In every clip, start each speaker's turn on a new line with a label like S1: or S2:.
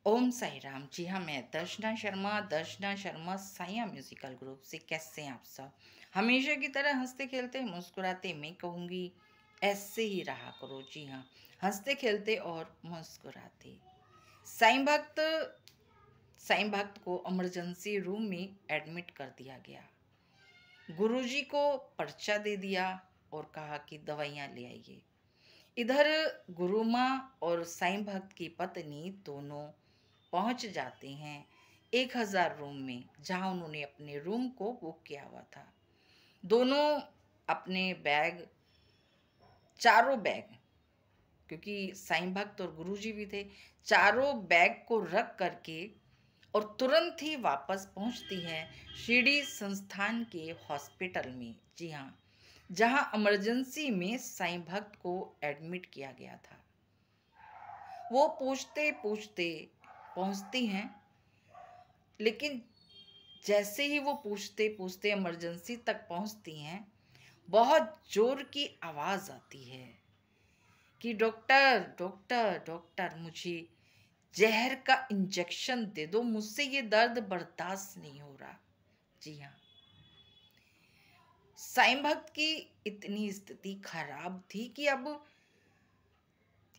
S1: ओम साई राम। जी हाँ, मैं दर्शना शर्मा साइया म्यूजिकल ग्रुप से। कैसे हैं आप सब? हमेशा की तरह हंसते खेलते मुस्कुराते मैं कहूँगी ऐसे ही रहा करो। जी हाँ, हंसते खेलते और मुस्कुराते। साईं भक्त साईं भक्त को इमरजेंसी रूम में एडमिट कर दिया गया। गुरुजी को पर्चा दे दिया और कहा कि दवाइयाँ ले आइए। इधर गुरु माँ और साईं भक्त की पत्नी दोनों पहुंच जाते हैं 1000 रूम में, जहां उन्होंने अपने रूम को बुक किया हुआ था। दोनों अपने बैग, चारों बैग, क्योंकि साईं भक्त और गुरुजी भी थे, चारों बैग को रख करके और तुरंत ही वापस पहुंचती हैं शिरडी संस्थान के हॉस्पिटल में। जी हाँ, जहां इमरजेंसी में साईं भक्त को एडमिट किया गया था। वो पूछते पूछते पहुंचती हैं, लेकिन जैसे ही वो पूछते पूछते इमरजेंसी तक पहुंचती हैं, बहुत जोर की आवाज़ आती है कि डॉक्टर डॉक्टर डॉक्टर, मुझे जहर का इंजेक्शन दे दो, मुझसे ये दर्द बर्दाश्त नहीं हो रहा। जी हाँ, साईं भक्त की इतनी स्थिति खराब थी कि अब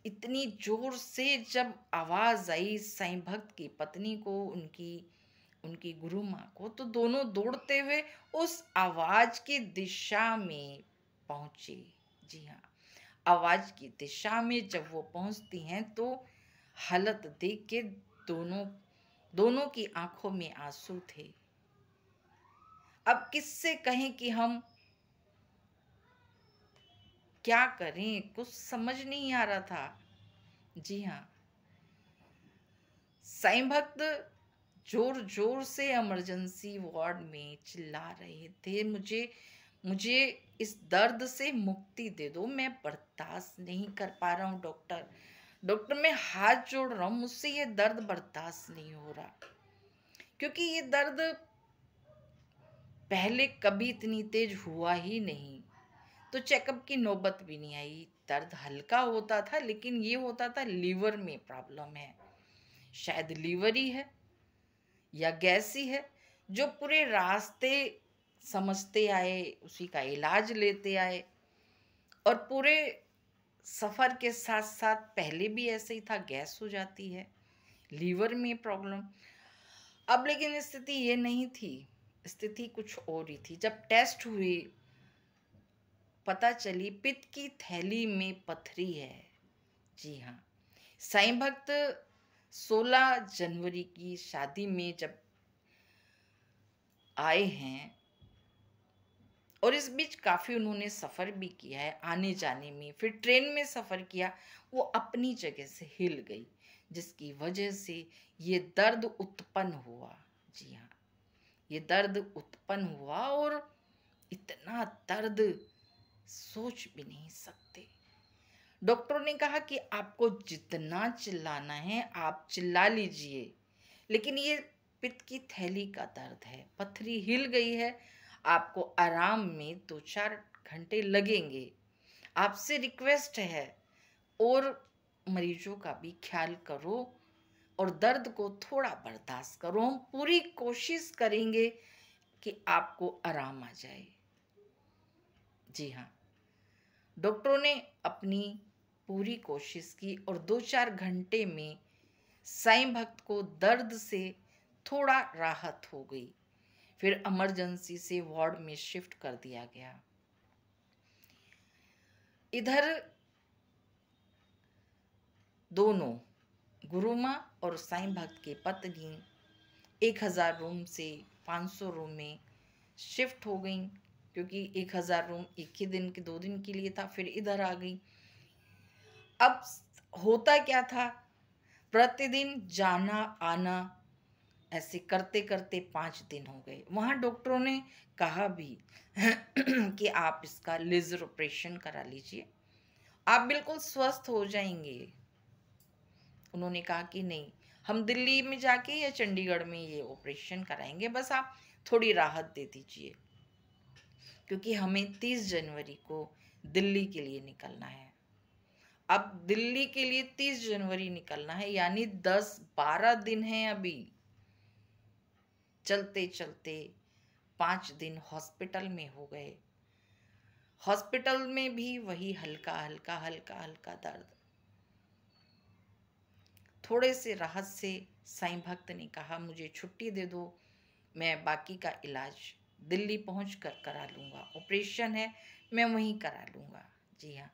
S1: इतनी जोर से जब आवाज आई साईं भक्त की पत्नी को, उनकी उनकी गुरु माँ को, तो दोनों दौड़ते हुए उस आवाज की दिशा में पहुंचे। जी हाँ, आवाज की दिशा में जब वो पहुंचती हैं तो हालत देख के दोनों दोनों की आंखों में आंसू थे। अब किससे कहें कि हम क्या करें, कुछ समझ नहीं आ रहा था। जी हाँ, साईं भक्त जोर जोर से इमरजेंसी वार्ड में चिल्ला रहे थे, मुझे मुझे इस दर्द से मुक्ति दे दो, मैं बर्दाश्त नहीं कर पा रहा हूँ डॉक्टर। डॉक्टर, मैं हाथ जोड़ रहा हूँ, मुझसे ये दर्द बर्दाश्त नहीं हो रहा। क्योंकि ये दर्द पहले कभी इतनी तेज हुआ ही नहीं, तो चेकअप की नौबत भी नहीं आई। दर्द हल्का होता था, लेकिन ये होता था लीवर में प्रॉब्लम है, शायद लीवर ही है या गैस ही है। जो पूरे रास्ते समझते आए, उसी का इलाज लेते आए, और पूरे सफ़र के साथ साथ पहले भी ऐसे ही था, गैस हो जाती है, लीवर में प्रॉब्लम। अब लेकिन स्थिति ये नहीं थी, स्थिति कुछ और ही थी। जब टेस्ट हुए, पता चली पित्त की थैली में पथरी है। जी हाँ, साईं भक्त 16 जनवरी की शादी में जब आए हैं, और इस बीच काफ़ी उन्होंने सफ़र भी किया है आने जाने में, फिर ट्रेन में सफ़र किया, वो अपनी जगह से हिल गई, जिसकी वजह से ये दर्द उत्पन्न हुआ। जी हाँ, ये दर्द उत्पन्न हुआ, और इतना दर्द सोच भी नहीं सकते। डॉक्टरों ने कहा कि आपको जितना चिल्लाना है आप चिल्ला लीजिए, लेकिन ये पित्त की थैली का दर्द है, पथरी हिल गई है, आपको आराम में 2-4 घंटे लगेंगे। आपसे रिक्वेस्ट है, और मरीजों का भी ख्याल करो और दर्द को थोड़ा बर्दाश्त करो, हम पूरी कोशिश करेंगे कि आपको आराम आ जाए। जी हाँ, डॉक्टरों ने अपनी पूरी कोशिश की, और 2-4 घंटे में साईं भक्त को दर्द से थोड़ा राहत हो गई। फिर इमरजेंसी से वार्ड में शिफ्ट कर दिया गया। इधर दोनों, गुरु माँ और साईं भक्त की पत्नी, 1000 रूम से 500 रूम में शिफ्ट हो गई, क्योंकि 1000 रूम एक ही दिन के 2 दिन के लिए था, फिर इधर आ गई। अब होता क्या था, प्रतिदिन जाना आना ऐसे करते करते 5 दिन हो गए। वहाँ डॉक्टरों ने कहा भी कि आप इसका लेजर ऑपरेशन करा लीजिए, आप बिल्कुल स्वस्थ हो जाएंगे। उन्होंने कहा कि नहीं, हम दिल्ली में जाके या चंडीगढ़ में ये ऑपरेशन कराएंगे, बस आप थोड़ी राहत दे दीजिए, क्योंकि हमें 30 जनवरी को दिल्ली के लिए निकलना है। अब दिल्ली के लिए 30 जनवरी निकलना है, यानी 10-12 दिन हैं अभी। चलते चलते 5 दिन हॉस्पिटल में हो गए। हॉस्पिटल में भी वही हल्का हल्का हल्का हल्का दर्द। थोड़े से राहत से साईं भक्त ने कहा मुझे छुट्टी दे दो, मैं बाकी का इलाज दिल्ली पहुंच कर करा लूँगा, ऑपरेशन है मैं वहीं करा लूँगा। जी हाँ,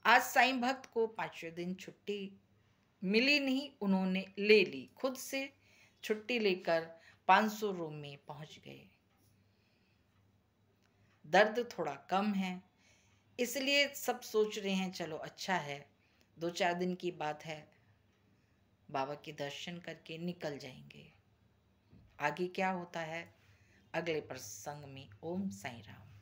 S1: आज साईं भक्त को 5वें दिन छुट्टी मिली नहीं, उन्होंने ले ली, खुद से छुट्टी लेकर 500 रूम में पहुंच गए। दर्द थोड़ा कम है, इसलिए सब सोच रहे हैं चलो अच्छा है, 2-4 दिन की बात है, बाबा के दर्शन करके निकल जाएंगे। आगे क्या होता है अगले प्रसंग में। ओम साईं राम।